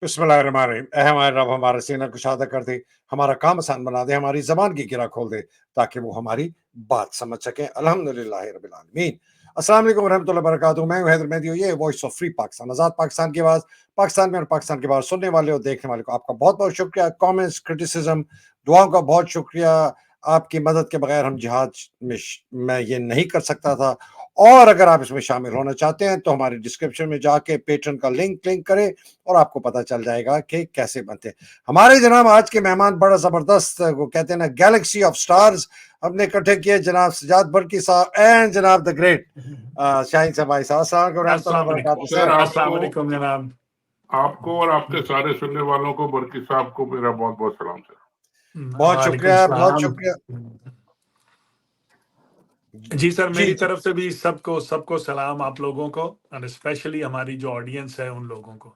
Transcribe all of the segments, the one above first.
बिस्मिल्लाहिर्रहमानिर्रहीम। ऐ हमारे रब हमारा सीना कुशादा कर दे, हमारा काम आसान बना दे, हमारी ज़बान की गिरा खोल दे, ताकि वो हमारी बात समझ सकें। अल्हम्दुलिल्लाहि रब्बिल आलमीन। अस्सलाम वालेकुम रहमतुल्लाहि व बरकातुहू। मैं हूँ हैदर मेहदी और ये वॉइस ऑफ फ्री पाकिस्तान, आज़ाद पाकिस्तान की आवाज़। पाकिस्तान में और पाकिस्तान के बाहर सुनने वाले और देखने वाले को आपका बहुत-बहुत शुक्रिया। कमेंट्स, क्रिटिसिज़्म, दुआओं का बहुत शुक्रिया। आपकी मदद के बगैर हम जिहाद में मैं ये नहीं कर सकता था। और अगर आप इसमें शामिल होना चाहते हैं, तो हमारे डिस्क्रिप्शन में जाके पेट्रन का लिंक क्लिक करें और आपको पता चल जाएगा कि कैसे बनते हैं। हमारे जनाब आज के मेहमान बड़ा ज़बरदस्त, वो कहते हैं ना, गैलेक्सी ऑफ स्टार्स हमने इकट्ठे किए। जनाब सजाद बरकी साहब एंड जनाब द ग्रेट शाहीन साहब भाई साहब। अस्सलाम वालेकुम सर, अस्सलाम वालेकुम जनाब। आपको और आपके सारे सुनने वालों को, बरकी साहब को मेरा बहुत बहुत सलाम सर। बहुत शुक्रिया, बहुत शुक्रिया जी सर, मेरी जी। तरफ से भी सबको सलाम आप लोगों को, और स्पेशली हमारी जो ऑडियंस है उन लोगों को।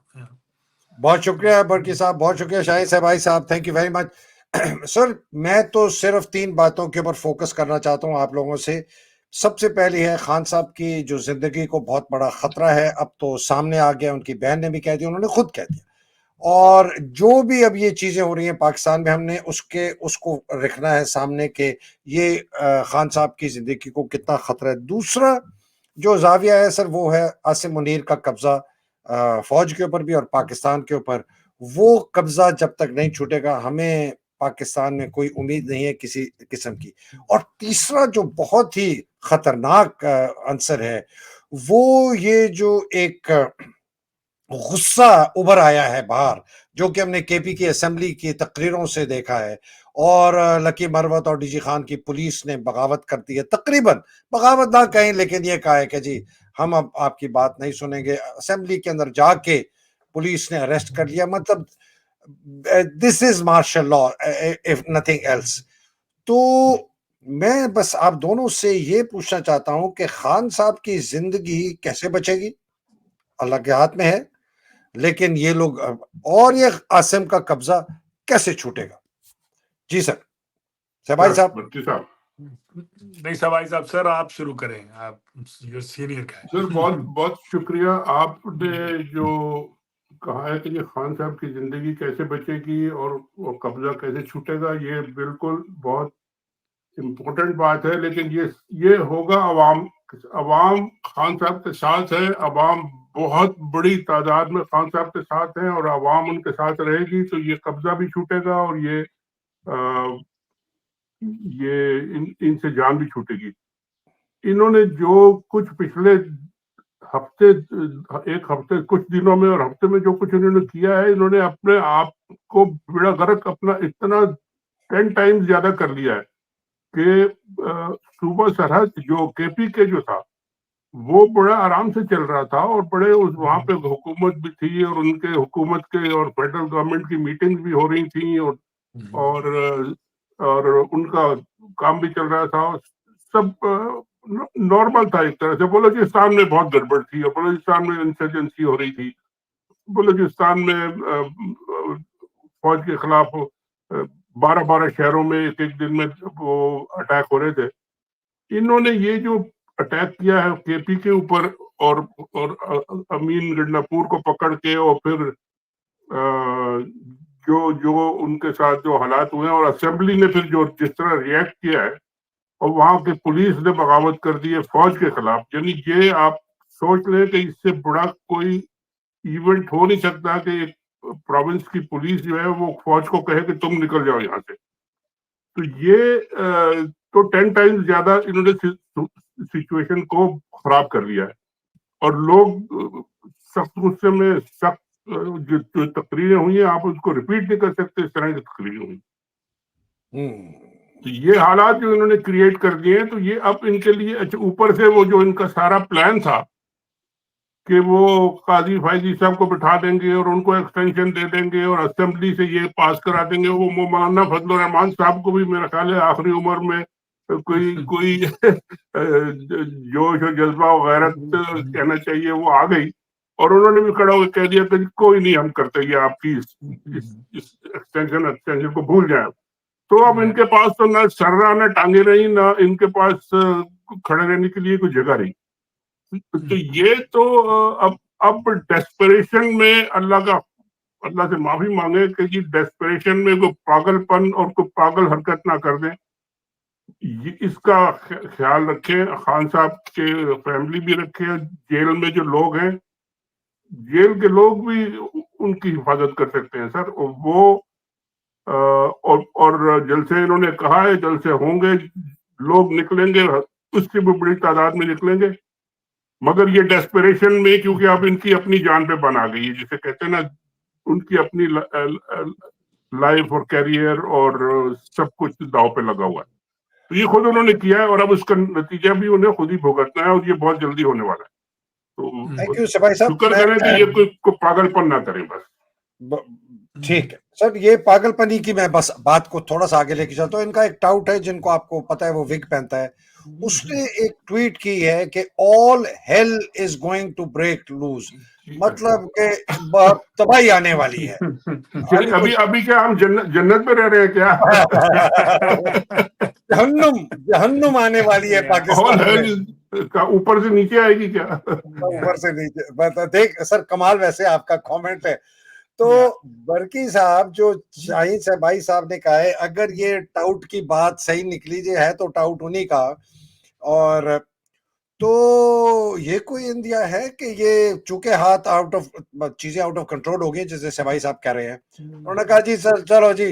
बहुत शुक्रिया बरकी साहब, बहुत शुक्रिया शाहीन साहब भाई साहब, thank you very much. Sir, मैं तो सिर्फ 3 बातों के ऊपर फोकस करना चाहता हूँ आप लोगों से। सबसे पहली है खान साहब की जो ज़िंदगी को बहुत बड़ा खतरा है, अब तो सामने आ गया, उनकी बहन ने भी कह दिया, उन्होंने खुद कह दिया। और जो भी अब ये चीज़ें हो रही हैं पाकिस्तान में, हमने उसको रखना है सामने के ये खान साहब की ज़िंदगी को कितना खतरा है। दूसरा जो ज़ाविया है सर, वो है आसिम मुनीर का कब्ज़ा फ़ौज के ऊपर भी और पाकिस्तान के ऊपर। वो कब्ज़ा जब तक नहीं छूटेगा, हमें पाकिस्तान में कोई उम्मीद नहीं है किसी किस्म की। और तीसरा जो बहुत ही खतरनाक अंसर है, वो ये जो एक गुस्सा उभर आया है बाहर, जो कि हमने केपी की असेंबली की तकरीरों से देखा है। और लकी मरवत और डीजी खान की पुलिस ने बगावत कर दी है, तकरीबन बगावत ना कहें, लेकिन ये कहा है कि जी हम अब आपकी बात नहीं सुनेंगे। असेंबली के अंदर जाके पुलिस ने अरेस्ट कर लिया। मतलब this is martial law if nothing else. तो मैं बस आप दोनों से ये पूछना चाहता हूं कि खान साहब की जिंदगी कैसे बचेगी, अल्लाह के हाथ में है, लेकिन ये लोग और ये आसिम का कब्जा कैसे छूटेगा? जी सर, शहबाज साहब। बरकी साहब, नहीं सवाई साहब, सर आप शुरू करें, आप जो सीनियर का है। सर बहुत बहुत शुक्रिया। आपने जो कहा है कि ये खान साहब की जिंदगी कैसे बचेगी और कब्जा कैसे छूटेगा, ये बिल्कुल बहुत इम्पोर्टेंट बात है। लेकिन ये होगा अवाम खान साहब के साथ है। अवाम बहुत बड़ी तादाद में खान साहब के साथ है और अवाम उनके साथ रहेगी, तो ये कब्जा भी छूटेगा और इनसे जान भी छूटेगी। इन्होंने जो कुछ पिछले हफ्ते, एक हफ्ते, कुछ दिनों में और हफ्ते में जो कुछ इन्होंने किया है, इन्होंने अपने आप को बेड़ा गर्क अपना इतना 10 टाइम्स ज्यादा कर लिया है कि सूबा सरहद जो केपी के जो था, वो बड़ा आराम से चल रहा था और बड़े वहां पे हुकूमत भी थी और उनके हुकूमत के और फेडरल गवर्नमेंट की मीटिंग भी हो रही थी और और उनका काम भी चल रहा था। सब नॉर्मल था एक तरह से। बलूचिस्तान में बहुत गड़बड़ थी और बलूचिस्तान में इंसर्जेंसी हो रही थी। बलूचिस्तान में फौज के खिलाफ 12-12 शहरों में एक एक दिन में वो अटैक हो रहे थे। इन्होंने ये जो अटैक किया है केपी के ऊपर और अमीन गंडापुर को पकड़ के, और फिर जो जो उनके साथ जो हालात हुए और असेंबली ने फिर जो जिस तरह रिएक्ट किया है, और वहां की पुलिस ने बगावत कर दी है फौज के खिलाफ। यानी ये आप सोच लें कि इससे बड़ा कोई इवेंट हो नहीं सकता कि एक प्रोविंस की पुलिस जो है वो फौज को कहे कि तुम निकल जाओ यहाँ से। तो ये तो 10 टाइम्स ज्यादा इन्होंने सिचुएशन को खराब कर लिया है। और लोग सख्त गुस्से में, सख्त जो तकरीरें हुई हैं, आप उसको रिपीट नहीं कर सकते, इस तरह की तकरीरें हुई। तो ये हालात जो इन्होंने क्रिएट कर दिए हैं, तो ये अब इनके लिए अच्छा, ऊपर से वो जो इनका सारा प्लान था कि वो काजी फायजी साहब को बिठा देंगे और उनको एक्सटेंशन दे देंगे और असेंबली से ये पास करा देंगे। वो मौलाना फजलुर रहमान साहब को भी मेरा ख्याल है आखिरी उम्र में कोई जोश और जज्बा वगैरह कहना चाहिए, वो आ गई और उन्होंने भी खड़ा होकर कह दिया कि कोई नहीं, हम करते, ये आपकी इस एक्सटेंशन को भूल जाए। तो अब इनके पास तो ना सर्रा ना टांगे रही, ना इनके पास खड़े रहने के लिए कोई जगह रही। तो ये तो अब डेस्परेशन में अल्लाह से माफी मांगे कि डेस्परेशन में कोई पागलपन और कोई पागल हरकत ना कर दें। इसका ख्याल रखें, खान साहब के फैमिली भी रखें, जेल में जो लोग हैं, जेल के लोग भी उनकी हिफाजत कर सकते हैं सर। और वो और जलसे इन्होंने कहा है, जलसे होंगे, लोग निकलेंगे, उससे भी बड़ी तादाद में निकलेंगे, मगर ये डेस्परेशन में, क्योंकि अब इनकी अपनी जान पे बन आ गई है, जिसे कहते हैं ना, उनकी अपनी लाइफ और कैरियर और सब कुछ दांव पे लगा हुआ है। तो ये खुद उन्होंने किया है और अब उसका नतीजा भी उन्हें खुद ही भुगतना है, और ये बहुत जल्दी होने वाला है। थैंक तो यू सिपाही साहब। शुक्र करें कि ये कोई पागलपन ना करें बस। ठीक है सर, ये पागलपनी की मैं बस बात को थोड़ा सा आगे लेके चलता हूँ। इनका एक टाउट है, जिनको आपको पता है, वो विग पहनता है, उसने एक ट्वीट की है कि all hell is going to break loose, मतलब के तबाही आने वाली है। अभी अभी क्या हम जन्नत में रह रहे हैं क्या? जहन्नुम जहन्नुम आने वाली है पाकिस्तान में। का ऊपर से नीचे आएगी क्या? ऊपर से नीचे। देख सर, कमाल वैसे आपका कमेंट है। तो बरकी साहब, जो शाहीन साहब भाई साहब ने कहा है, अगर ये टाउट की बात सही निकली जे है तो टाउट उन्हीं का, और तो ये कोई इंडिया है कि ये चूंकि हाथ आउट ऑफ, चीजें आउट ऑफ कंट्रोल हो गई, जैसे सभाई साहब कह रहे हैं। उन्होंने कहा जी सर चलो जी,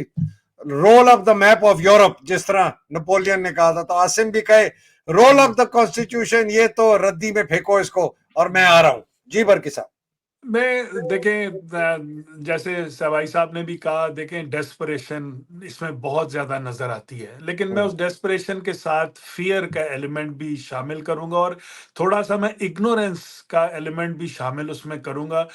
roll of the map of Europe, जिस तरह नेपोलियन ने कहा था, तो आसिम भी कहे रोल ऑफ द कॉन्स्टिट्यूशन, ये तो रद्दी में फेंको इसको और मैं आ रहा हूं। जी बरकी साहब। मैं देखें, जैसे सवाई साहब ने भी कहा, देखें डेस्परेशन इसमें बहुत ज्यादा नजर आती है, लेकिन मैं उस डेस्परेशन के साथ फियर का एलिमेंट भी शामिल करूंगा, और थोड़ा सा मैं इग्नोरेंस का एलिमेंट भी शामिल उसमें करूंगा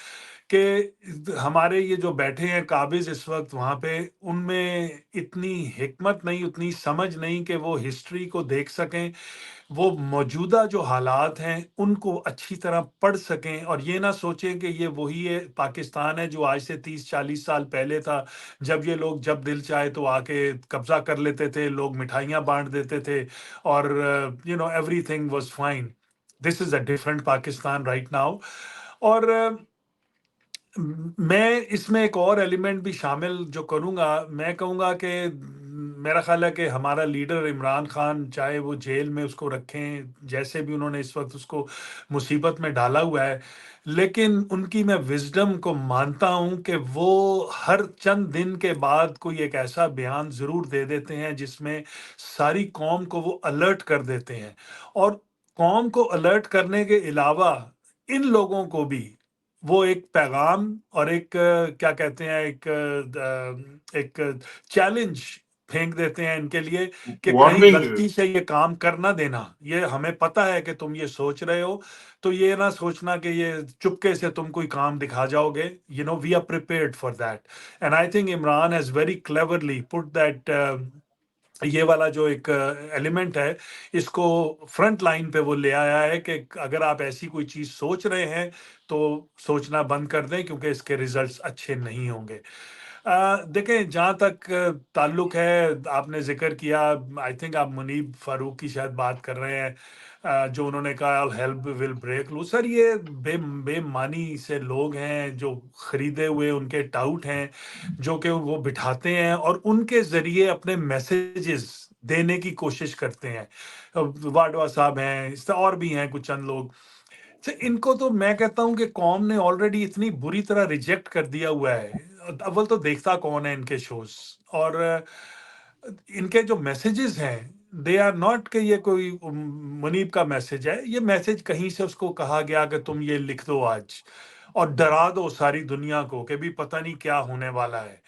कि हमारे ये जो बैठे हैं काबिज इस वक्त वहां पे, उनमें इतनी हिकमत नहीं, उतनी समझ नहीं कि वो हिस्ट्री को देख सकें, वो मौजूदा जो हालात हैं उनको अच्छी तरह पढ़ सकें, और ये ना सोचें कि ये वही है पाकिस्तान है जो आज से 30-40 साल पहले था, जब ये लोग जब दिल चाहे तो आके कब्जा कर लेते थे, लोग मिठाइयाँ बांट देते थे, और everything was fine. This is a different Pakistan right now. और मैं इसमें एक और एलिमेंट भी शामिल जो करूंगा, मैं कहूंगा कि मेरा ख्याल है कि हमारा लीडर इमरान खान, चाहे वो जेल में उसको रखें, जैसे भी उन्होंने इस वक्त उसको मुसीबत में डाला हुआ है, लेकिन उनकी मैं विजडम को मानता हूं कि वो हर चंद दिन के बाद कोई एक ऐसा बयान ज़रूर दे देते हैं जिसमें सारी कौम को वो अलर्ट कर देते हैं, और कौम को अलर्ट करने के अलावा इन लोगों को भी वो एक पैगाम और एक क्या कहते हैं, एक चैलेंज फेंक देते हैं इनके लिए कि कहीं वार्निंग। गलती से ये काम कर ना देना, ये हमें पता है कि तुम ये सोच रहे हो, तो ये ना सोचना कि ये चुपके से तुम कोई काम दिखा जाओगे, we are prepared for that. And I think Imran has very cleverly put that, ये वाला जो एक एलिमेंट है, इसको फ्रंट लाइन पे वो ले आया है कि अगर आप ऐसी कोई चीज सोच रहे हैं तो सोचना बंद कर दें, क्योंकि इसके रिजल्ट्स अच्छे नहीं होंगे। देखें, जहाँ तक ताल्लुक है, आपने जिक्र किया, आई थिंक आप मुनीब फारूक की शायद बात कर रहे हैं, जो उन्होंने कहा hell will break loose. Sir, ये बेमानी से लोग हैं जो खरीदे हुए उनके टाउट हैं, जो कि वो बिठाते हैं और उनके जरिए अपने मैसेजेस देने की कोशिश करते हैं। वाडवा साहब हैं, इस तरह और भी हैं कुछ चंद लोग। तो इनको तो मैं कहता हूं कि कौम ने ऑलरेडी इतनी बुरी तरह रिजेक्ट कर दिया हुआ है। अव्वल तो देखता कौन है इनके शोज, और इनके जो मैसेजेस हैं, दे आर नॉट कि ये कोई मुनीब का मैसेज है, ये मैसेज कहीं से उसको कहा गया कि तुम ये लिख दो आज और डरा दो सारी दुनिया को कि भी पता नहीं क्या होने वाला है।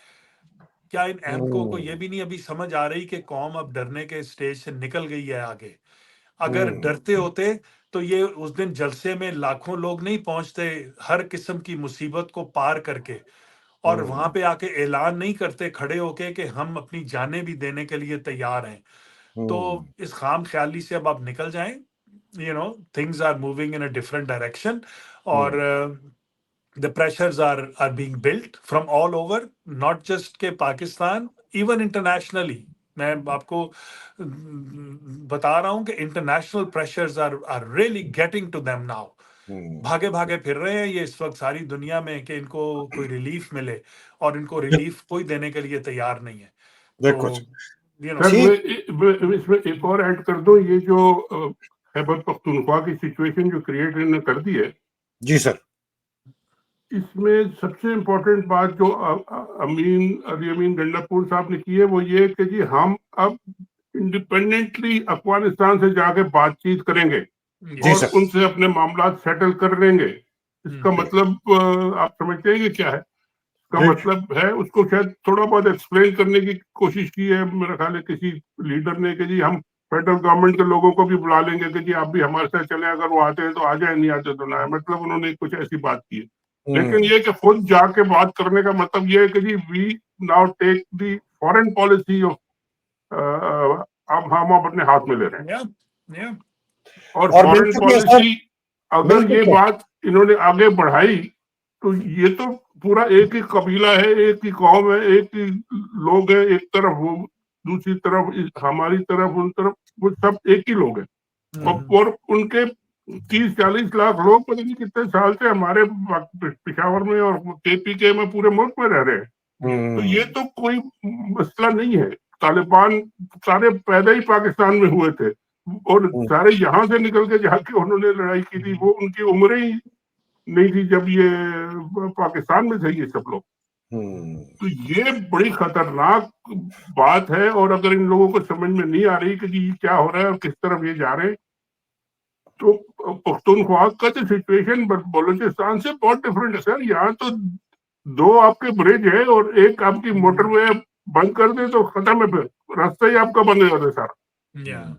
क्या इन अहमकों को ये भी नहीं अभी समझ आ रही कि कौम अब डरने के स्टेज से निकल गई है आगे? अगर डरते होते तो ये उस दिन जलसे में लाखों लोग नहीं पहुंचते, हर किस्म की मुसीबत को पार करके, और वहां पे आके ऐलान नहीं करते खड़े होके कि हम अपनी जानें भी देने के लिए तैयार हैं। तो इस खाम ख्याली से अब आप निकल जाएं, things are moving in a different direction, और the pressures are being built from all over, not just के पाकिस्तान, even internationally। मैं आपको बता रहा हूं कि international pressures are really getting to them now, भागे भागे फिर रहे हैं ये इस वक्त सारी दुनिया में कि इनको कोई रिलीफ मिले, और इनको रिलीफ कोई देने के लिए तैयार नहीं है। बिल्कुल तो यू नो सर ठीक। मैं इसमें एक और ऐड कर दूं, ये जो खैबर पख्तूनख्वा की सिचुएशन जो क्रिएट इन्होंने कर दी है, जी सर। इसमें सबसे इम्पोर्टेंट बात जो अली अमीन गंडापुर साहब ने की है वो ये कि जी हम अब इंडिपेंडेंटली अफगानिस्तान से जाके बातचीत करेंगे जी और सर। उनसे अपने मामला सेटल कर लेंगे। इसका हम्म। मतलब आप समझते हैं कि क्या है? इसका जी। मतलब है, उसको शायद थोड़ा बहुत एक्सप्लेन करने की कोशिश की है मेरा ख्याल है किसी लीडर ने, कि जी हम फेडरल गवर्नमेंट के लोगों को भी बुला लेंगे कि जी आप भी हमारे साथ चले, अगर वो आते हैं तो आ जाए, नहीं आते तो ना आए। मतलब उन्होंने कुछ ऐसी बात की है। लेकिन ये कि खुद जाके बात करने का मतलब ये है कि जी we now take the foreign policy of, अब हम अपने हाथ में ले रहे हैं। या और और फॉरेन मिलकर भी सर, पॉलिसी अगर मिलकर ये क्या? बात इन्होंने आगे बढ़ाई तो ये तो पूरा एक ही कबीला है, एक ही कौम है, एक ही लोग है, एक तरफ वो दूसरी तरफ हमारी तरफ उन तरफ वो सब एक ही लोग हैं। और उनके 30-40 लाख लोग पता नहीं कितने साल से हमारे पेशावर में और केपीके में पूरे मुल्क में रह रहे हैं। तो ये तो कोई मसला नहीं है। तालिबान सारे पैदा ही पाकिस्तान में हुए थे और सारे यहाँ से निकल के जाके उन्होंने लड़ाई की थी, वो उनकी उम्र ही नहीं थी जब ये पाकिस्तान में थे ये सब लोग। तो ये बड़ी खतरनाक बात है, और अगर इन लोगों को समझ में नहीं आ रही कि जी क्या हो रहा है और किस तरफ ये जा रहे हैं, तो पख्तूनख्वा का जो सिचुएशन बलूचिस्तान से बहुत डिफरेंट है सर। यहाँ तो 2 आपके ब्रिज है और एक आपकी मोटरवे बंद कर दे तो खत्म है, फिर रास्ता ही आपका बंद हो जाता है सारा।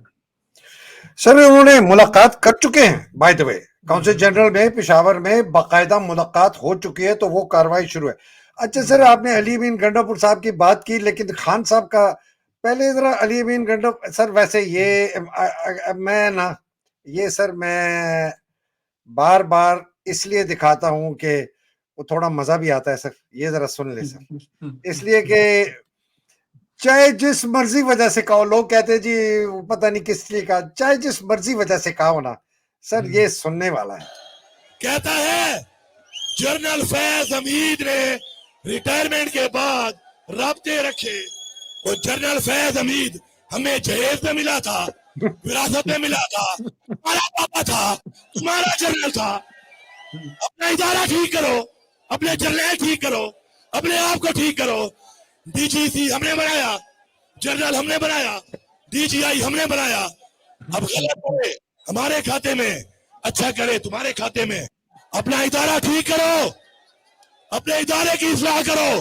सर उन्होंने मुलाकात कर चुके हैं by the way, council general में पेशावर में बाकायदा मुलाकात हो चुकी है, तो वो कार्रवाई शुरू है। अच्छा सर, आपने अली अमीन गंडापुर साहब की बात की, लेकिन खान साहब का पहले जरा अली अमीन गंडा सर, वैसे ये मैं ना ये सर मैं बार बार इसलिए दिखाता हूं कि वो थोड़ा मजा भी आता है सर। ये जरा सुन ले सर, इसलिए कि चाहे जिस मर्जी वजह से कहो, लोग कहते जी पता नहीं किस लिए कहा, चाहे जिस मर्जी वजह से कहो ना सर, ये सुनने वाला है। कहता है जनरल फैज हमीद ने रिटायरमेंट के बाद राब्ते रखे, और जनरल फैज हमीद हमें जहेज में मिला था, विरासत में मिला था, हमारा पापा था, हमारा जनरल था। अपना इदारा ठीक करो, अपने जनरल ठीक करो, अपने आप को ठीक करो। डीजीसी हमने बनाया, जनरल हमने बनाया, डीजीआई हमने बनाया। अब गलत करे हमारे खाते में, अच्छा करे तुम्हारे खाते में। अपना इदारा ठीक करो, अपने इदारे की इस्लाह करो।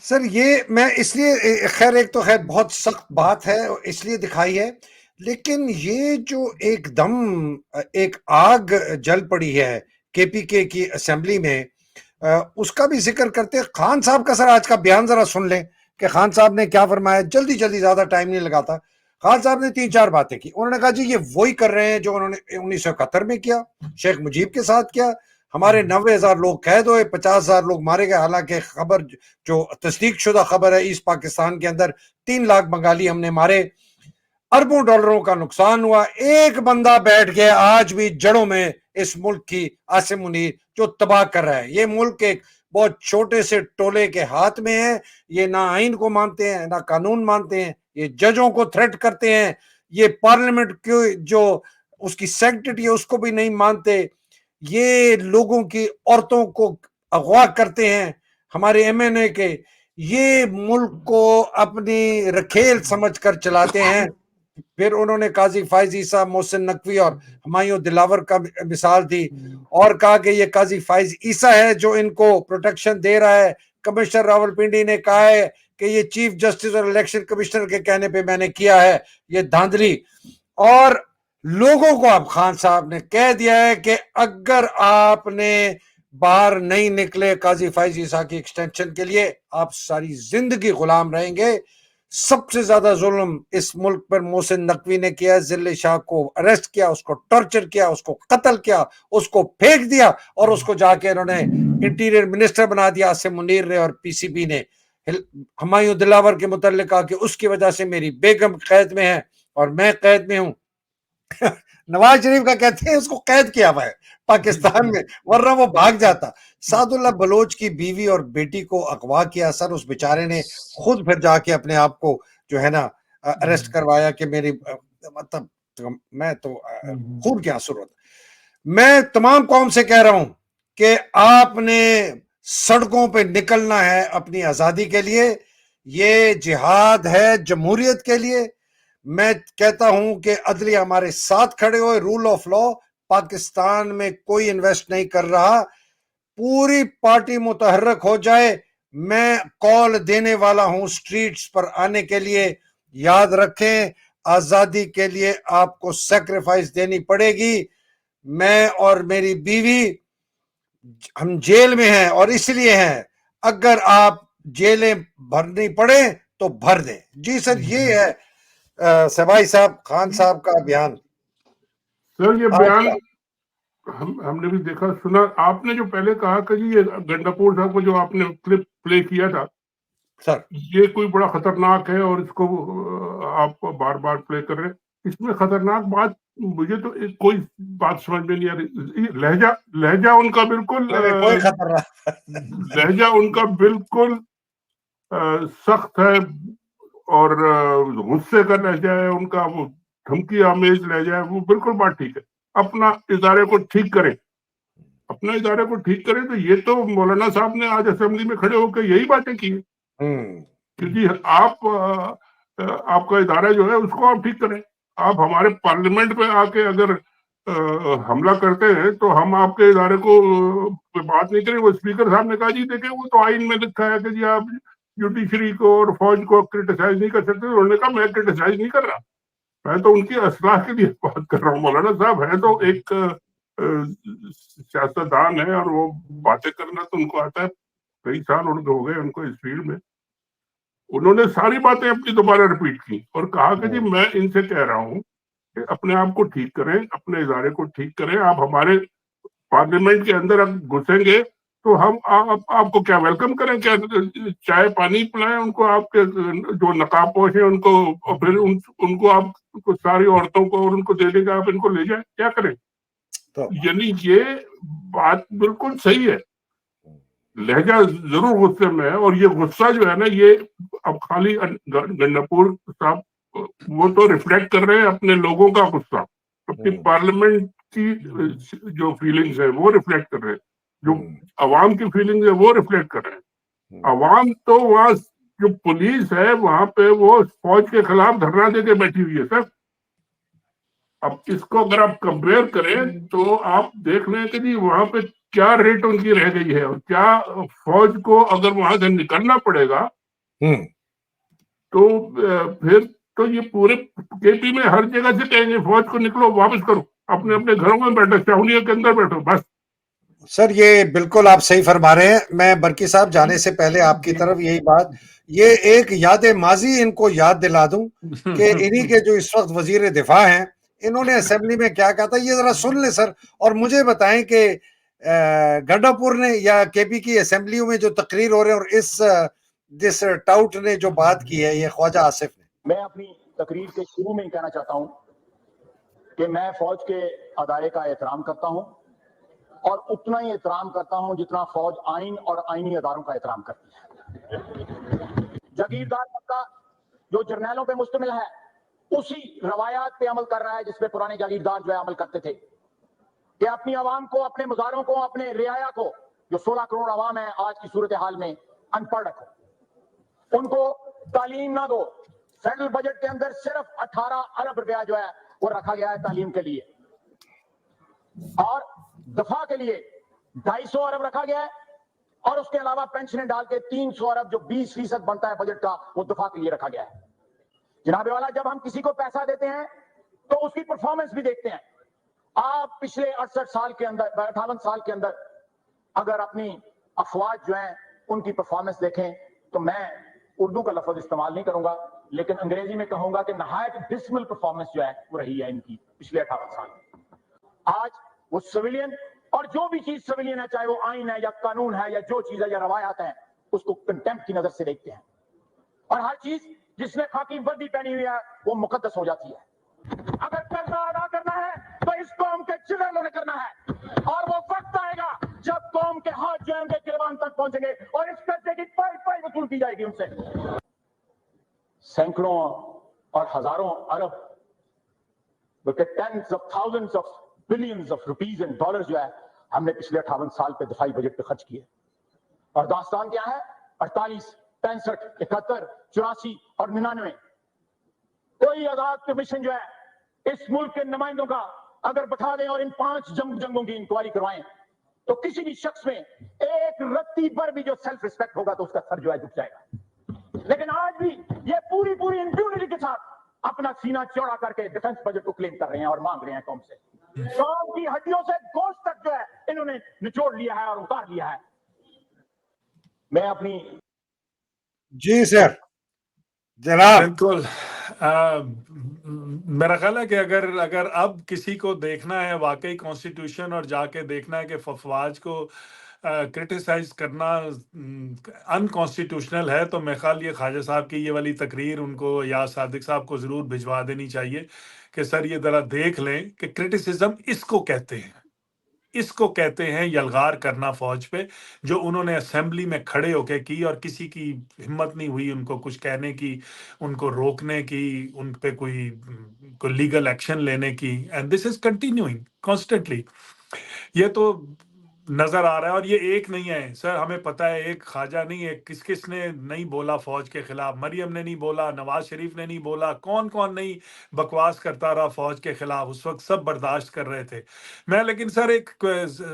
सर ये मैं इसलिए, खैर एक तो खैर बहुत सख्त बात है इसलिए दिखाई है, लेकिन ये जो एकदम एक आग जल पड़ी है केपीके की असेंबली में, उसका भी जिक्र करते हैं। खान साहब का सर आज का बयान जरा सुन लें कि खान साहब ने क्या फरमाया। जल्दी जल्दी, ज्यादा टाइम नहीं लगाता। खान साहब ने 3-4 बातें की। उन्होंने कहा जी ये वही कर रहे हैं जो उन्होंने 1971 में किया, शेख मुजीब के साथ किया। हमारे 90,000 लोग कैद हुए, 50,000 लोग मारे गए। हालांकि खबर जो तस्दीक शुदा खबर है, ईस्ट पाकिस्तान के अंदर 3 लाख बंगाली हमने मारे, अरबों डॉलरों का नुकसान हुआ। एक बंदा बैठ गया आज भी जड़ों में इस मुल्क की, आसिम मुनीर, जो तबाह कर रहा है। ये मुल्क एक बहुत छोटे से टोले के हाथ में है। ये ना आइन को मानते हैं, ना कानून मानते हैं। ये जजों को थ्रेट करते हैं। ये पार्लियामेंट की जो उसकी सेक्रेटरी है उसको भी नहीं मानते। ये लोगों की औरतों को अगवा करते हैं, हमारे एमएनए के। ये मुल्क को अपनी रखेल समझकर चलाते हैं। फिर उन्होंने काजी फायज ईसा, मोहसिन नकवी और हुमायूं दिलावर का मिसाल दी और कहा कि ये काजी फायज ईसा है जो इनको प्रोटेक्शन दे रहा है। कमिश्नर रावलपिंडी ने कहा है कि ये चीफ जस्टिस और इलेक्शन कमिश्नर के कहने पे मैंने किया है, ये धांधली। और लोगों को अब खान साहब ने कह दिया है कि अगर आपने बाहर नहीं निकले काजी फायज ईसा की एक्सटेंशन के लिए, आप सारी जिंदगी गुलाम रहेंगे। सबसे ज्यादा जुल्म इस मुल्क पर मोहसिन नकवी ने किया। जिले शाह को अरेस्ट किया, उसको टॉर्चर किया, उसको कत्ल किया, उसको फेंक दिया और उसको जाके इन्होंने इंटीरियर मिनिस्टर बना दिया आसिम मुनीर ने और पीसीबी ने। हुमायूं दिलावर के मुतल्लिक कहा कि उसकी वजह से मेरी बेगम कैद में है और मैं कैद में हूं। नवाज शरीफ का कहते हैं उसको कैद किया हुआ है पाकिस्तान में, वरना वो भाग जाता। सादुल्लाह बलोच की बीवी और बेटी को अगवा किया सर, उस बेचारे ने खुद फिर जाके अपने आप को जो है ना अरेस्ट करवाया कि मेरी मतलब मैं तो खून के आंसू रोता। मैं तमाम कौम से कह रहा हूं कि आपने सड़कों पे निकलना है अपनी आजादी के लिए, ये जिहाद है जमहूरियत के लिए। मैं कहता हूं कि अदलिया हमारे साथ खड़े हो, रूल ऑफ लॉ पाकिस्तान में कोई इन्वेस्ट नहीं कर रहा, पूरी पार्टी मुतहर्रक हो जाए। मैं कॉल देने वाला हूं स्ट्रीट्स पर आने के लिए। याद रखें, आजादी के लिए आपको सैक्रिफाइस देनी पड़ेगी। मैं और मेरी बीवी हम जेल में हैं और इसलिए हैं, अगर आप जेलें भरनी पड़े तो भर दें। जी सर, ये है सबाई साहब, खान साहब का बयान। सर ये बयान हमने भी देखा सुना। आपने जो पहले कहा कि जी ये गंडापुर साहब को जो आपने क्लिप प्ले किया था सर, ये कोई बड़ा खतरनाक है और इसको आप बार बार प्ले कर रहे हैं। इसमें खतरनाक बात मुझे तो कोई बात समझ में नहीं आ रही। लहजा उनका बिल्कुल कोई खतरनाक लहजा उनका बिल्कुल सख्त है और गुस्से का लहजा है उनका, वो धमकी आमेज लहजा है, वो बिल्कुल बात ठीक है। अपना इदारे को ठीक करें, अपना इदारे को ठीक करें। तो ये तो मौलाना साहब ने आज असेंबली में खड़े होकर यही बातें की है, क्योंकि आप आपका इदारा जो है उसको आप ठीक करें। आप हमारे पार्लियामेंट पे आके अगर हमला करते हैं तो हम आपके इदारे को बात नहीं करें। वो स्पीकर साहब ने कहा जी देखें वो तो आइन में लिखा है कि जी आप जुडिशरी को और फौज को क्रिटिसाइज नहीं कर सकते। उन्होंने कहा मैं क्रिटिसाइज नहीं कर रहा, मैं तो उनकी असलाह के लिए बात कर रहा हूँ। मौलाना साहब है तो एक सियासतदान है और वो बातें करना तो उनको आता है, कई साल उनको हो गए उनको इस फील्ड में। उन्होंने सारी बातें अपनी दोबारा रिपीट की और कहा कि जी मैं इनसे कह रहा हूँ कि अपने आप को ठीक करें, अपने इदारे को ठीक करें। आप हमारे पार्लियामेंट के अंदर अब घुसेंगे तो हम आपको क्या वेलकम करें, क्या चाय पानी पिलाएं उनको, आपके जो नकाबपोश है उनको, और फिर उनको आप सारी औरतों को और उनको दे देंगे, आप इनको ले जाए, क्या करें? तो यानी ये बात बिल्कुल सही है। लहजा जरूर गुस्से में है और ये गुस्सा जो है ना ये अब खाली गंडापुर साहब वो तो रिफ्लेक्ट कर रहे हैं अपने लोगों का गुस्सा, अपनी पार्लियामेंट की जो फीलिंग्स है वो रिफ्लेक्ट कर रहे हैं, जो अवाम की फीलिंग्स है वो रिफ्लेक्ट कर रहे हैं। अवाम तो वहां जो पुलिस है वहां पे वो फौज के खिलाफ धरना देके बैठी हुई है सर। अब इसको अगर आप कंपेयर करें तो आप देख लें कि जी वहां पे क्या रेट उनकी रह गई है और क्या फौज को अगर वहां से निकलना पड़ेगा तो फिर तो ये पूरे केपी में हर जगह से कहेंगे फौज को निकलो, वापस करो, अपने अपने घरों में बैठो, चाहुलिया के अंदर बैठो बस। सर ये बिल्कुल आप सही फरमा रहे हैं। मैं बरकी साहब जाने से पहले आपकी तरफ यही बात, ये एक याद माजी इनको याद दिला दूं कि इन्हीं के जो इस वक्त वजीर दिफा हैं, इन्होंने असेंबली में क्या कहा था, ये जरा सुन ले सर और मुझे बताएं कि गंडापुर ने या केपी की असेंबलियों में जो तकरीर हो रहे हैं और जिस टाउट ने जो बात की है ये ख्वाजा आसिफ ने। मैं अपनी तकरीर के शुरू में ही कहना चाहता हूं कि मैं फौज के अदारे का एहतराम करता हूं और उतना ही एहतराम करता हूं जितना फौज आइन और आइनी अदारों का एहतराम करती है। जागीरदार तबका जो जर्नैलों पे मुश्तमिल है उसी रवायात पे अमल कर रहा है जिसपे पुराने जागीरदार जो है अमल करते थे कि अपनी आवाम को, अपने मुजारों को, अपने रियाया को, जो 16 करोड़ आवाम है आज की सूरत हाल में, अनपढ़ रखो, उनको तालीम ना दो। फेडरल बजट के अंदर सिर्फ 18 अरब रुपया जो है वो रखा गया है तालीम के लिए और दफा के लिए 250 अरब रखा गया है और उसके अलावा पेंशनें डाल के 300 अरब जो 20% बनता है बजट का वो दफा के लिए रखा गया है। जनाबे वाला, जब हम किसी को पैसा देते हैं तो उसकी परफॉर्मेंस भी देखते हैं। आप पिछले 68 साल के अंदर, 58 साल के अंदर अगर अपनी अफवाज जो है उनकी परफॉर्मेंस देखें तो मैं उर्दू का लफ्ज इस्तेमाल नहीं करूंगा लेकिन अंग्रेजी में कहूंगा कि नहायत डिसमिल परफॉर्मेंस जो है वो रही है इनकी पिछले 18 साल। आज वो सिविलियन और जो भी चीज सिविलियन है, चाहे वो आइन है या कानून है या जो चीज है या रवायात है, उसको कंटेम्प्ट की नजर से देखते हैं और हर चीज जिसने खाकी वर्दी पहनी हुई है वो मुकद्दस हो जाती है। अगर कर्जा अदा करना सैकड़ों और हजारों अरब बल्कि tens of thousands of billions of rupees and dollars जो है हमने पिछले 58 साल पे दिफाई बजट पे खर्च किए। और दास्तान क्या है? 48, 65, 71, 84 और 99। कोई आजाद कमीशन जो है इस मुल्क के नुमाइंदों का अगर बैठा दें और इन 5 जंगों की इंक्वायरी करवाएं तो किसी भी शख्स में एक रत्ती पर भी जो सेल्फ रिस्पेक्ट होगा तो उसका सर जो है झुक जाएगा। लेकिन आज भी ये पूरी इंप्यूनिटी के साथ अपना सीना चौड़ा करके डिफेंस बजट को क्लेम कर रहे हैं और मांग रहे हैं कौम से। कौम की हड्डियों से गोश्त तक जो है इन्होंने निचोड़ लिया है और उतार लिया है। मैं अपनी जी सर, जनाब। बिल्कुल। मेरा ख्याल है कि अगर अब किसी को देखना है वाकई कॉन्स्टिट्यूशन और जाके देखना है कि फवाज को क्रिटिसाइज करना अनकॉन्स्टिट्यूशनल है, तो मेरे ख्याल ये ख्वाजा साहब की ये वाली तकरीर उनको या सादिक साहब को ज़रूर भिजवा देनी चाहिए कि सर ये ज़रा देख लें कि क्रिटिसिज्म इसको कहते हैं यलगार करना फौज पे, जो उन्होंने असेंबली में खड़े होके की और किसी की हिम्मत नहीं हुई उनको कुछ कहने की, उनको रोकने की, उन पे कोई लीगल एक्शन लेने की। And this is continuing constantly. ये तो नजर आ रहा है और ये एक नहीं है सर, हमें पता है एक ख्वाजा नहीं है, किसने नहीं बोला फौज के खिलाफ। मरियम ने नहीं बोला, नवाज शरीफ ने नहीं बोला, कौन कौन नहीं बकवास करता रहा फौज के खिलाफ, उस वक्त सब बर्दाश्त कर रहे थे। मैं लेकिन सर एक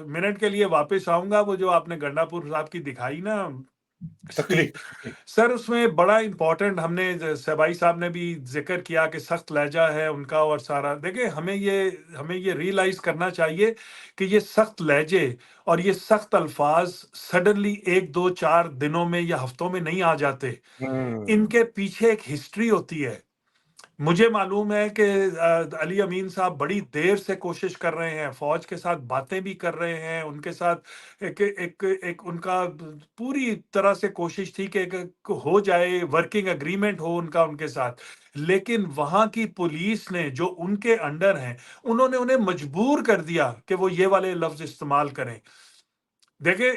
मिनट के लिए वापस आऊंगा, वो जो आपने गंडापुर साहब की दिखाई ना तकरीर। सर, उसमें बड़ा इंपॉर्टेंट हमने सबाई साहब ने भी जिक्र किया कि सख्त लहजा है उनका और सारा। देखिए हमें ये रियलाइज करना चाहिए कि ये सख्त लहजे और ये सख्त अल्फाज सडनली 1-2-4 दिनों में या हफ्तों में नहीं आ जाते। इनके पीछे एक हिस्ट्री होती है। मुझे मालूम है कि अली अमीन साहब बड़ी देर से कोशिश कर रहे हैं, फौज के साथ बातें भी कर रहे हैं, उनके साथ एक उनका पूरी तरह से कोशिश थी कि एक हो जाए, वर्किंग एग्रीमेंट हो उनके साथ। लेकिन वहां की पुलिस ने जो उनके अंडर हैं, उन्होंने उन्हें मजबूर कर दिया कि वो ये वाले लफ्ज इस्तेमाल करें। देखिए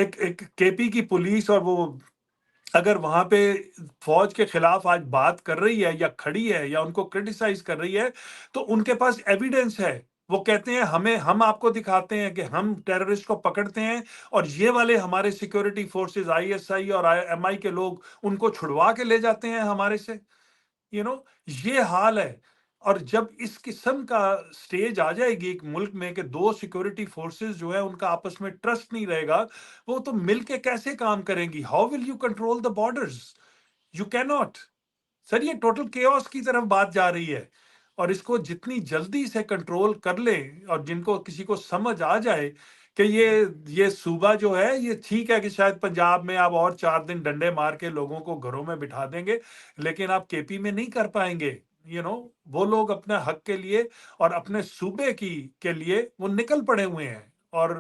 एक केपी की पुलिस और वो अगर वहां पे फौज के खिलाफ आज बात कर रही है या खड़ी है या उनको क्रिटिसाइज कर रही है, तो उनके पास एविडेंस है। वो कहते हैं हम आपको दिखाते हैं कि हम टेररिस्ट को पकड़ते हैं और ये वाले हमारे सिक्योरिटी फोर्सेस आईएसआई और एमआई के लोग उनको छुड़वा के ले जाते हैं हमारे से। ये हाल है। और जब इस किस्म का स्टेज आ जाएगी एक मुल्क में कि 2 सिक्योरिटी फोर्सेस जो है उनका आपस में ट्रस्ट नहीं रहेगा, वो तो मिलके कैसे काम करेंगी? How will you control the borders? You can not. Sir, ये टोटल केओस की तरफ बात जा रही है और इसको जितनी जल्दी से कंट्रोल कर ले और जिनको किसी को समझ आ जाए कि ये सूबा जो है, ये ठीक है कि शायद पंजाब में आप और 4 दिन डंडे मार के लोगों को घरों में बिठा देंगे, लेकिन आप केपी में नहीं कर पाएंगे। वो लोग अपने हक के लिए और अपने सूबे के लिए वो निकल पड़े हुए हैं और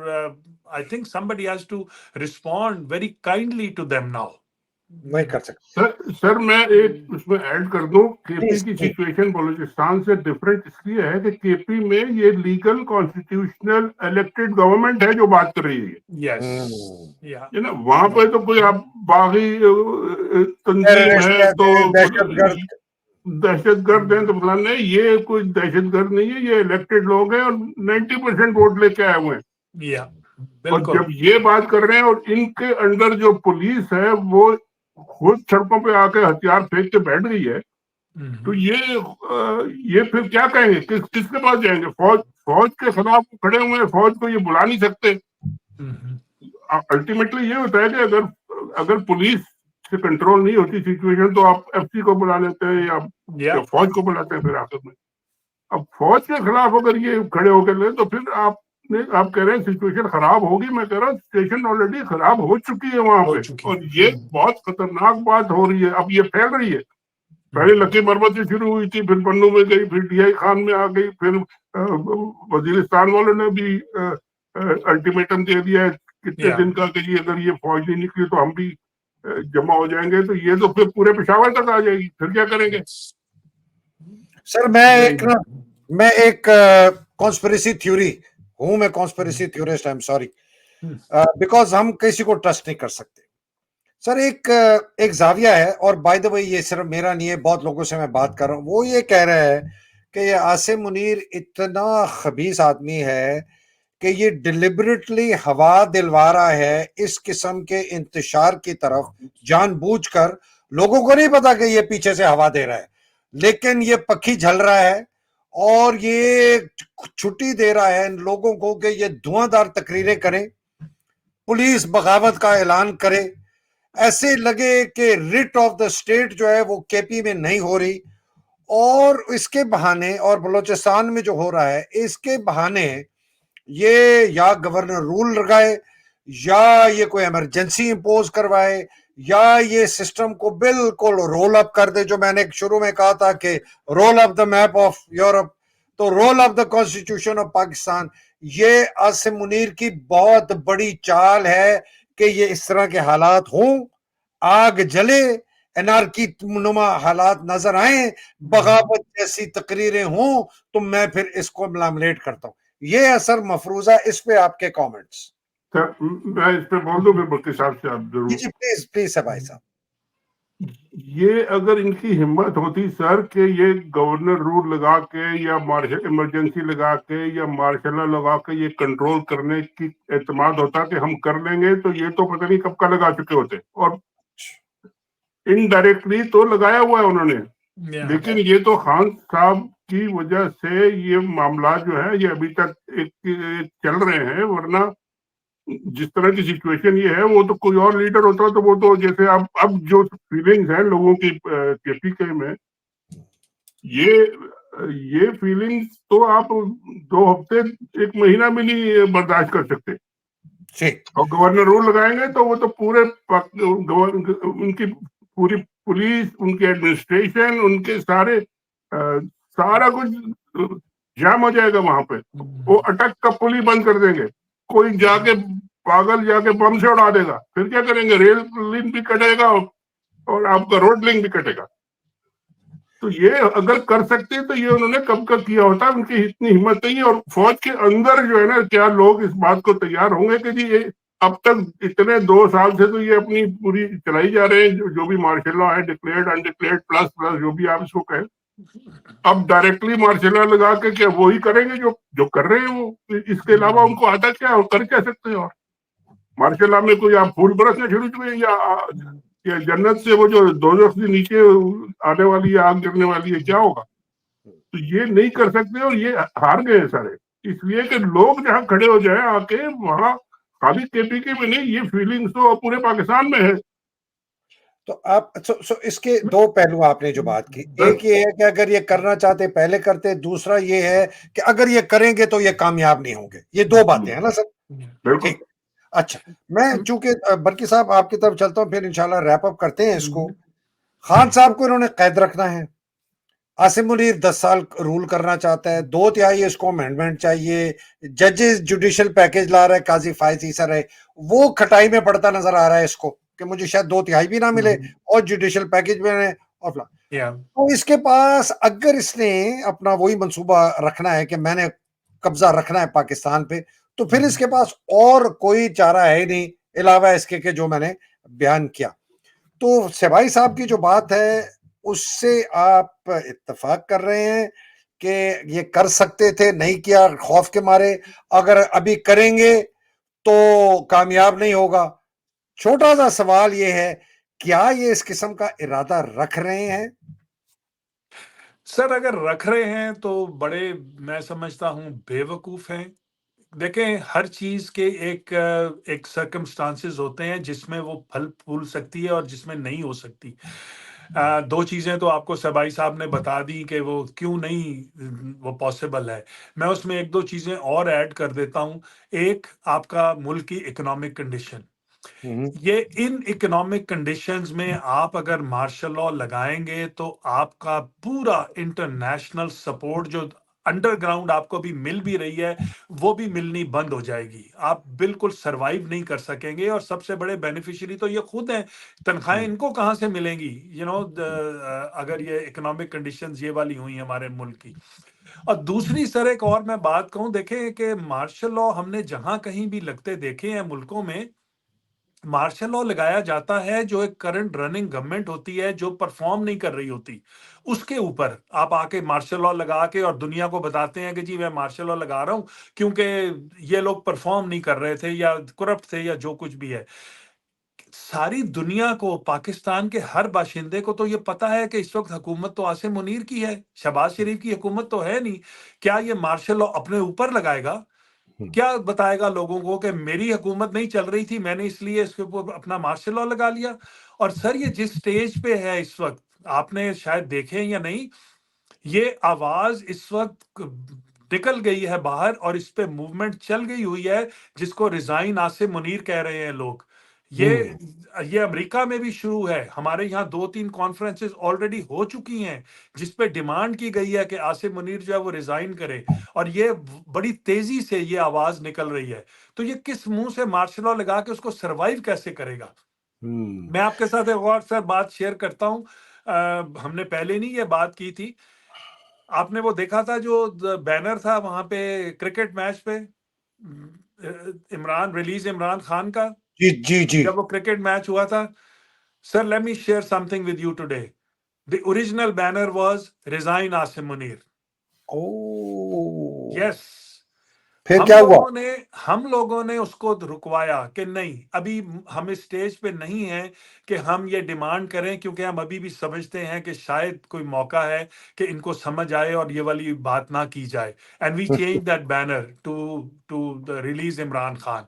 I think somebody has to respond very kindly to them now. नहीं कर सकते सर मैं एक उसमें ऐड कर दूं, केपी की सिचुएशन बलूचिस्तान से डिफरेंट इसलिए है कि केपी में ये लीगल कॉन्स्टिट्यूशनल इलेक्टेड गवर्नमेंट है जो बात कर रही है। यस, ये ना वहां पे तो कोई आप बागी तंजीम है तो दहशतगर्द हैं तो फलाना है, ये कोई दहशतगर्द नहीं है, ये इलेक्टेड लोग हैं और 90% वोट लेके आए हुए हैं। और जब ये बात कर रहे हैं और इनके अंदर जो पुलिस है वो खुद सड़कों पे आके हथियार फेंक के बैठ गई है, तो ये फिर क्या कहेंगे? किसके पास जाएंगे? फौज के खिलाफ खड़े हुए हैं, फौज को ये बुला नहीं सकते। अल्टीमेटली ये होता है कि अगर पुलिस से कंट्रोल नहीं होती सिचुएशन तो आप एफसी को बुला लेते हैं या फौज को बुलाते हैं फिर आखिर में। अब फौज के खिलाफ अगर ये खड़े होकर ले तो फिर आप कह रहे हैं सिचुएशन खराब होगी। मैं कह रहा हूँ सिचुएशन ऑलरेडी खराब हो चुकी है वहां पे, और ये बहुत खतरनाक बात हो रही है। अब ये फैल रही है, पहले लकी मरमत से शुरू हुई थी, फिर पन्नू में गई, फिर डीआई खान में आ गई, फिर वजीरिस्तान वालों ने भी अल्टीमेटम दे दिया है कितने दिन का कि जी अगर ये फौज नहीं निकली तो हम भी जमा हो जाएंगे। तो ये तो फिर पूरे पेशावर तक आ जाएगी, फिर क्या करेंगे? सर मैं एक कॉन्स्पिरेसी थ्योरी हूं, मैं conspiracy theorist, I am sorry, because हम किसी को ट्रस्ट नहीं कर सकते। सर एक जाविया है, और बाय द वे ये सिर्फ मेरा नहीं है, बहुत लोगों से मैं बात कर रहा हूँ, वो ये कह रहा है कि ये आसिम मुनीर इतना खबीस आदमी है कि ये डिलिबरेटली हवा दिलवा रहा है इस किस्म के इंतशार की तरफ, जानबूझकर। लोगों को नहीं पता कि ये पीछे से हवा दे रहा है, लेकिन ये पक्षी झल रहा है और ये छुट्टी दे रहा है इन लोगों को कि ये धुआंधार तकरीरें करें, पुलिस बगावत का ऐलान करे, ऐसे लगे कि रिट ऑफ द स्टेट जो है वो केपी में नहीं हो रही, और इसके बहाने, और बलूचिस्तान में जो हो रहा है इसके बहाने, ये या गवर्नर रूल लगाए, या ये कोई इमरजेंसी इंपोज करवाए, या ये सिस्टम को बिल्कुल रोल अप कर दे, जो मैंने शुरू में कहा था कि roll up the map of Europe, तो roll up the constitution of Pakistan. ये आसिम मुनीर की बहुत बड़ी चाल है कि ये इस तरह के हालात हों, आग जले, एनार्की नुमा हालात नजर आए, बगावत जैसी तकरीरें हों, तो मैं फिर इसको लामलेट करता हूं। ये असर मफरूजा, इस पे आपके कमेंट्स। सर, मैं इस पे बोल दूं फिर बल्कि साहब से आप जी जी, जरूर। प्लीज प्लीज है भाई साहब। ये अगर इनकी हिम्मत होती सर कि ये गवर्नर रूल लगा के या मार्शल इमरजेंसी लगा के या मार्शल लॉ लगा के ये कंट्रोल करने की एतमाद होता कि हम कर लेंगे, तो ये तो पता नहीं कब का लगा चुके होते, और इनडायरेक्टली तो लगाया हुआ है उन्होंने। Yeah. लेकिन ये तो खान साहब की वजह से ये मामला जो है ये अभी तक एक चल रहे हैं, वरना जिस तरह की सिचुएशन ये है, वो तो कोई और लीडर होता तो वो तो जैसे अब जो फीलिंग्स है लोगों की केपीके में, ये फीलिंग्स तो आप 2 हफ्ते 1 महीना भी नहीं बर्दाश्त कर सकते। ठीक। और गवर्नर रूल लगाएंगे तो वो तो पूरे उनकी पूरी पुलिस, उनके एडमिनिस्ट्रेशन, उनके सारा कुछ जाम हो जाएगा वहां पे। वो अटक का पुल ही बंद कर देंगे, कोई जाके पागल जाके बम से उड़ा देगा, फिर क्या करेंगे? रेल लिंक भी कटेगा और आपका रोड लिंक भी कटेगा। तो ये अगर कर सकते तो ये उन्होंने कब का किया होता, उनकी इतनी हिम्मत नहीं है। और फौज के अंदर जो है ना, क्या लोग इस बात को तैयार होंगे कि जी ये अब तक इतने 2 साल से तो ये अपनी पूरी चलाई जा रहे हैं, जो भी मार्शल लॉ है, डिक्लेयर्ड अनडिक्लेयर्ड प्लस प्लस जो भी आप इसको कहें, अब डायरेक्टली मार्शल लॉ लगा के क्या वही करेंगे जो जो कर रहे हैं वो? इसके अलावा उनको आता क्या और कर क्या सकते हैं? और मार्शल लॉ में कोई आप फूल बरसने शुरू हुए, या जन्नत से वो जो दोजख से नीचे आने वाली है, आग गिरने वाली है, क्या होगा? तो ये नहीं कर सकते और ये हार गए हैं सारे, इसलिए कि लोग जहां खड़े हो जाए आके, वहां खाली केपीके में नहीं, ये फीलिंग्स तो पूरे पाकिस्तान में है। तो आप इसके दो पहलू आपने जो बात की, एक ये है कि अगर ये करना चाहते पहले करते, दूसरा ये है कि अगर ये करेंगे तो ये कामयाब नहीं होंगे। ये 2 बातें हैं ना सर? बिल्कुल। ठीक। अच्छा, मैं चूंकि बरकी साहब आपकी तरफ चलता हूं, फिर इंशाल्लाह रैप अप करते हैं इसको। खान साहब को इन्होंने कैद रखना है, आसिम मुनीर 10 साल रूल करना चाहता है, 2/3 इसको अमेंडमेंट चाहिए, जजेस जुडिशियल पैकेज ला रहा है, काजी फायज ईसा है, वो खटाई में पड़ता नजर आ रहा है इसको कि मुझे शायद 2/3 भी ना मिले और जुडिशियल पैकेज में और तो इसके पास अगर इसने अपना वही मंसूबा रखना है कि मैंने कब्जा रखना है पाकिस्तान पे, तो फिर इसके पास और कोई चारा है नहीं अलावा इसके के जो मैंने बयान किया। तो सेबाई साहब की जो बात है उससे आप इत्तेफाक कर रहे हैं कि ये कर सकते थे, नहीं किया खौफ के मारे, अगर अभी करेंगे तो कामयाब नहीं होगा। छोटा सा सवाल ये है, क्या ये इस किस्म का इरादा रख रहे हैं? सर अगर रख रहे हैं तो बड़े, मैं समझता हूं, बेवकूफ हैं। देखें, हर चीज के एक सर्कमस्टांसेस होते हैं जिसमें वो फल फूल सकती है और जिसमें नहीं हो सकती। 2 चीजें तो आपको सबाई साहब ने बता दी कि वो क्यों नहीं वो पॉसिबल है। मैं उसमें 1-2 चीजें और ऐड कर देता हूं। एक, आपका मुल्क की इकोनॉमिक कंडीशन। ये इन इकोनॉमिक कंडीशंस में आप अगर मार्शल लॉ लगाएंगे तो आपका पूरा इंटरनेशनल सपोर्ट जो अंडरग्राउंड आपको भी मिल भी रही है, वो भी मिलनी बंद हो जाएगी। आप बिल्कुल सरवाइव नहीं कर सकेंगे और सबसे बड़े बेनिफिशियरी तो ये खुद हैं। तनख्वाहें इनको कहाँ से मिलेंगी? अगर ये इकोनॉमिक कंडीशंस ये वाली हुई हमारे मुल्क की। और दूसरी सर एक और मैं बात कहूं, देखें कि मार्शल लॉ हमने जहां कहीं भी लगते देखे हैं मुल्कों में, मार्शल लॉ लगाया जाता है जो एक करंट रनिंग गवर्नमेंट होती है जो परफॉर्म नहीं कर रही होती, उसके ऊपर आप आके मार्शल लॉ लगा के और दुनिया को बताते हैं कि जी मैं मार्शल लॉ लगा रहा हूं क्योंकि ये लोग परफॉर्म नहीं कर रहे थे या करप्ट थे या जो कुछ भी है। सारी दुनिया को, पाकिस्तान के हर बाशिंदे को तो ये पता है कि इस वक्त हुकूमत तो आसिम मुनीर की है, शहबाज शरीफ की हुकूमत तो है नहीं। क्या ये मार्शल लॉ अपने ऊपर लगाएगा? क्या बताएगा लोगों को कि मेरी हुकूमत नहीं चल रही थी, मैंने इसलिए इसके ऊपर अपना मार्शल लॉ लगा लिया? और सर ये जिस स्टेज पे है इस वक्त, आपने शायद देखे या नहीं, ये आवाज इस वक्त निकल गई है बाहर और इस पे मूवमेंट चल गई हुई है, जिसको रिजाइन आसिम मुनीर कह रहे हैं लोग। ये अमेरिका में भी शुरू है, हमारे यहाँ 2-3 कॉन्फ्रेंसेस ऑलरेडी हो चुकी हैं जिस पे डिमांड की गई है कि आसिम मुनीर जो है वो रिजाइन करे, और ये बड़ी तेजी से ये आवाज निकल रही है। तो ये किस मुंह से मार्शल लॉ लगा के उसको सरवाइव कैसे करेगा? मैं आपके साथ एक और सर बात शेयर करता हूँ। हमने पहले नहीं ये बात की थी, आपने वो देखा था जो बैनर था वहां पे क्रिकेट मैच पे, इमरान खान का, जी जी जी। जब वो क्रिकेट मैच हुआ था। Sir let me share something with you today. The original banner was resign Asim Munir. O yes. फिर हम क्या हुआ? हम लोगों ने उसको रुकवाया कि नहीं, अभी हम इस स्टेज पे नहीं हैं कि हम ये डिमांड करें, क्योंकि हम अभी भी समझते हैं कि शायद कोई मौका है कि इनको समझ आए और ये वाली बात ना की जाए। And we change that banner to to the release Imran Khan.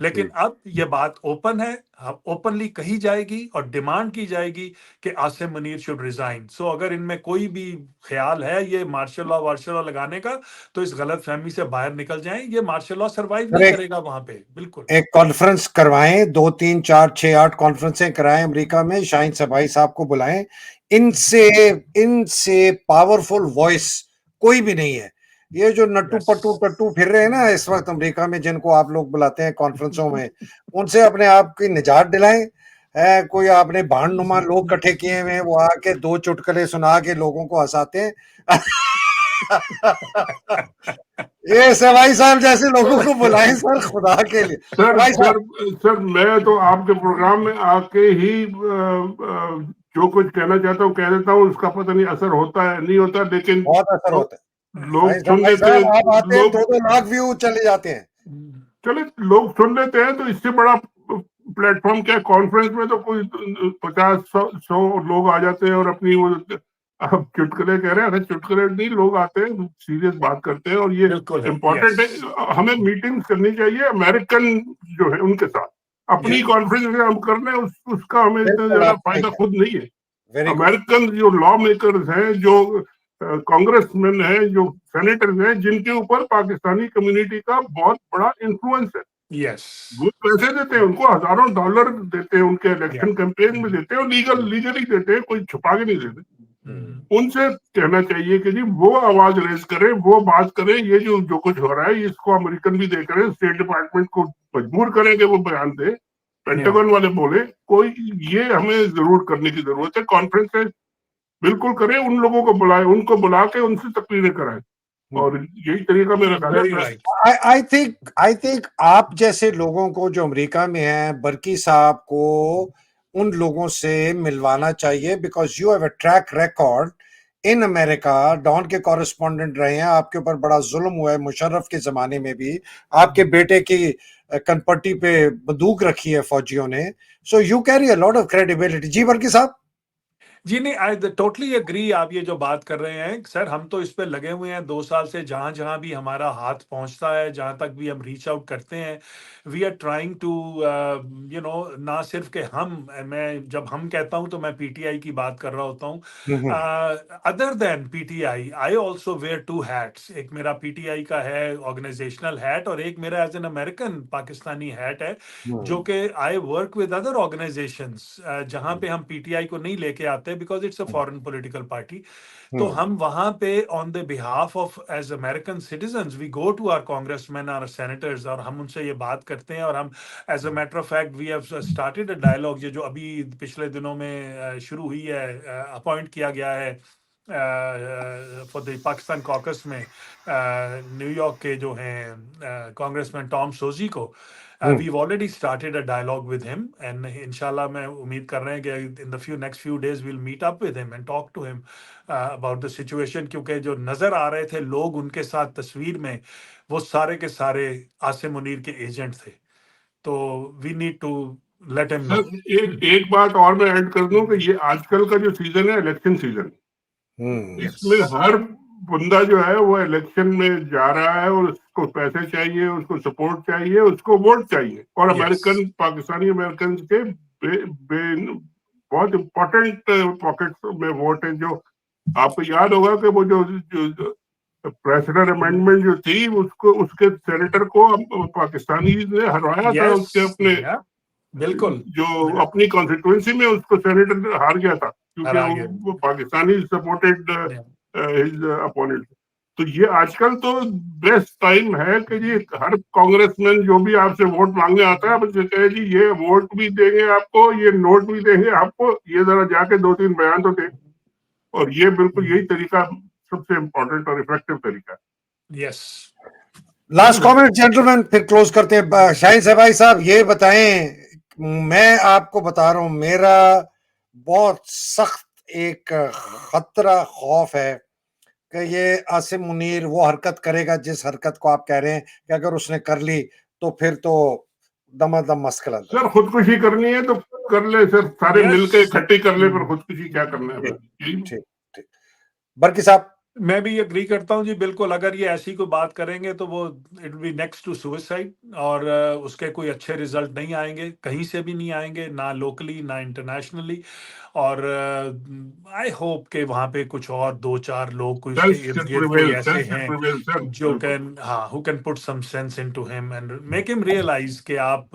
लेकिन अब ये बात ओपन है, ओपनली कही जाएगी और डिमांड की जाएगी कि आसिम मुनीर शुड रिजाइन। सो अगर इनमें कोई भी ख्याल है ये मार्शल लॉ लगाने का, तो इस गलत फहमी से बाहर निकल जाएं। ये मार्शल लॉ सरवाइव नहीं करेगा वहां पे, बिल्कुल। एक कॉन्फ्रेंस करवाएं, 2 3 4 6 8 कॉन्फ्रेंसें कराएं अमेरिका में, शाहीन सबाई साहब को बुलाएं। इनसे पावरफुल वॉइस कोई भी नहीं है। ये जो नट्टू पट्टू टट्टू फिर रहे हैं ना इस वक्त अमेरिका में, जिनको आप लोग बुलाते हैं कॉन्फ्रेंसों में, उनसे अपने आप की निजात दिलाएं। है कोई आपने भांड नुमा लोग इकट्ठे किए हुए हैं, वो आके 2 चुटकुले सुना के लोगों को हंसाते हैं। ये सवाई साहब जैसे लोगों को बुलाएं सर, खुदा के लिए। सर मैं तो आपके प्रोग्राम में आके ही जो कुछ कहना चाहता हूँ कह देता हूँ, उसका पता नहीं असर होता है नहीं होता, लेकिन बहुत असर होता है। लोग सुन लेते हैं, आप आते हैं 2-2 लाख व्यू चले जाते हैं। चले लोग सुन लेते हैं, तो इससे बड़ा प्लेटफॉर्म क्या? कॉन्फ्रेंस में तो कोई 50-100 लोग आ जाते हैं और अपनी वो अब चुटकुले कह रहे हैं, चुटकुले नहीं, लोग आते हैं सीरियस बात करते हैं, और ये इम्पोर्टेंट है। हमें मीटिंग करनी चाहिए अमेरिकन जो है उनके साथ। अपनी कॉन्फ्रेंस में हम कर रहे हैं, उसका हमें इतना ज्यादा फायदा खुद नहीं है। अमेरिकन जो लॉ मेकर्स हैं, जो कांग्रेसमैन हैं, जो सेनेटर्स हैं, जिनके ऊपर पाकिस्तानी कम्युनिटी का बहुत बड़ा इन्फ्लुएंस है, वो पैसे देते हैं, उनको हजारों डॉलर देते हैं, उनके इलेक्शन कैंपेन में देते हैं, और लीगली देते हैं, कोई छुपा के नहीं देते। उनसे कहना चाहिए कि जी वो आवाज रेज करें, वो बात करें, ये जो कुछ हो रहा है इसको अमेरिकन भी देख रहे हैं, स्टेट डिपार्टमेंट को मजबूर करें कि वो बयान दे, पेंटागन वाले बोले, कोई ये हमें जरूर करने की जरूरत है। कॉन्फ्रेंस बिल्कुल करें, उन लोगों को बुलाए, उनको बुला के उनसे तकरीरें कराएं, और यही तरीका मेरा ख्याल है। आई थिंक आप जैसे लोगों को जो अमेरिका में हैं, बरकी साहब को उन लोगों से मिलवाना चाहिए, because you have a track record in America. Dawn के कॉरेस्पॉन्डेंट रहे हैं, आपके ऊपर बड़ा जुल्म हुआ है मुशर्रफ के जमाने में भी, आपके बेटे की कनपट्टी पे बंदूक रखी है फौजियों ने। So you carry a lot of credibility. जी बरकी साहब। जी नहीं, आई टोटली एग्री। आप ये जो बात कर रहे हैं सर, हम तो इस पे लगे हुए हैं 2 साल से, जहां जहां भी हमारा हाथ पहुंचता है, जहां तक भी हम रीच आउट करते हैं, वी आर ट्राइंग टू ना सिर्फ कि मैं जब हम कहता हूं तो मैं पीटीआई की बात कर रहा होता हूं। Other than PTI I also wear 2 hats. एक मेरा पीटीआई का है ऑर्गेनाइजेशनल हैट, और एक मेरा as an American Pakistani hat है, जो कि I work with other organizations जहां पे हम पीटीआई को नहीं लेके आते because it's a foreign political party. तो हम वहां पे on the behalf of as American citizens we go to our congressman और सेनेटर्स, और हम उनसे ये बात करते हैं, और हम as a matter of fact we have started a dialogue, जो अभी पिछले दिनों में शुरू हुई है, अपॉइंट किया गया है फॉर द पाकिस्तान कॉकस में न्यूयॉर्क के जो हैं कांग्रेसमैन टॉम सोजी को, we've already started a dialogue with him, and इंशाल्लाह मैं उम्मीद कर रहे हैं कि in the next few days we'll meet up with him and talk to him about the situation, क्योंकि जो नजर आ रहे थे लोग उनके साथ तस्वीर में, वो सारे के सारे आसिम मुनीर के एजेंट थे। तो we need to let him know. Sir एक बात और मैं ऐड कर दूं कि ये आजकल का जो सीजन है इलेक्शन सीजन, इसमें हर बंदा जो है वो इलेक्शन में जा रहा है और उसको पैसे चाहिए, उसको सपोर्ट चाहिए, उसको वोट चाहिए। और अमेरिकन, पाकिस्तानी अमेरिकन के बहुत इंपॉर्टेंट पॉकेट्स में वोट है। जो आपको याद होगा कि वो जो प्रेसिडेंट अमेंडमेंट जो थी, उसको उसके सेनेटर को पाकिस्तानी ने हरवाया था, उसके अपने बिल्कुल जो अपनी कॉन्स्टिट्यूएंसी में उसको सेनेटर हार गया था, क्योंकि वो पाकिस्तानी सपोर्टेड हिज अपोनेंट। तो ये आजकल तो बेस्ट टाइम है कि जी हर कांग्रेसमैन जो भी आपसे वोट मांगने आता है, बच्चे कहे जी ये वोट भी देंगे आपको, ये नोट भी देंगे आपको, ये जरा जाके 2-3 बयान तो दे। और ये बिल्कुल यही तरीका सबसे इम्पोर्टेंट और इफेक्टिव तरीका है। यस। लास्ट कमेंट जेंटलमैन, फिर क्लोज करते हैं। शाहीन साहब साहब ये बताएं, मैं आपको बता रहा हूं, मेरा बहुत सख्त एक खतरा, खौफ है कि ये आसिम मुनीर वो हरकत करेगा जिस हरकत को आप कह रहे हैं कि अगर उसने कर ली तो फिर तो दमादम मस्कला। सर खुदकुशी करनी है तो कर ले सर, सारे मिलकर इकट्ठी कर ले, पर खुदकुशी क्या करना है। ठीक ठीक। बरकी साहब, मैं भी एग्री करता हूं जी, बिल्कुल। अगर ये ऐसी कोई बात करेंगे तो वो it will be next to suicide, और उसके कोई अच्छे रिजल्ट नहीं आएंगे, कहीं से भी नहीं आएंगे, ना लोकली ना इंटरनेशनली। और आई होप के वहां पे कुछ और 2-4 लोग कोई उसके इर्द गिर्द कोई ऐसे हैं जो who can put some sense into him and make him realize कि आप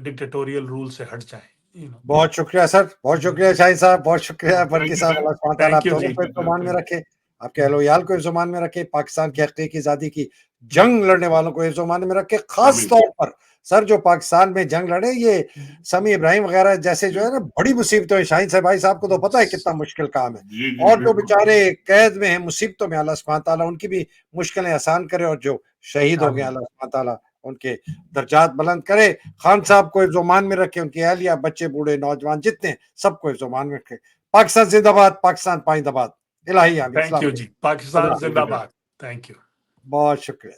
डिक्टेटोरियल रूल से हट जाएं। बहुत शुक्रिया सर, बहुत शुक्रिया शाहीन साहब, बहुत शुक्रिया बरकी साहब। अल्लाह सुब्हान तआला आप दोनों को ईमान में रखे, आपके अहलोयाल को ईमान में रखे, पाकिस्तान की हकीकी आजादी की जंग लड़ने वालों को ईमान में रखे। खास तौर पर सर जो पाकिस्तान में जंग लड़े, ये समी इब्राहिम वगैरह जैसे जो है ना, बड़ी मुसीबतों है। शाहीन साहब भाई साहब को तो पता है कितना मुश्किल काम है, और जो बेचारे कैद में हैं, मुसीबतों में, अल्लाह सुब्हान तआला उनकी भी मुश्किलें आसान करे, और जो शहीद हो गए अल्लाह सुब्हान तआला उनके दर्जात बुलंद करे। खान साहब को इज़्ज़ो-मान में रखे, उनकी अहलिया, बच्चे, बूढ़े, नौजवान जितने, सबको इज़्ज़ो-मान में रखे। पाकिस्तान जिंदाबाद, पाकिस्तान पाइंदाबाद। इलाही आमीन। थैंक यू जी, पाकिस्तान जिंदाबाद। थैंक यू, बहुत शुक्रिया।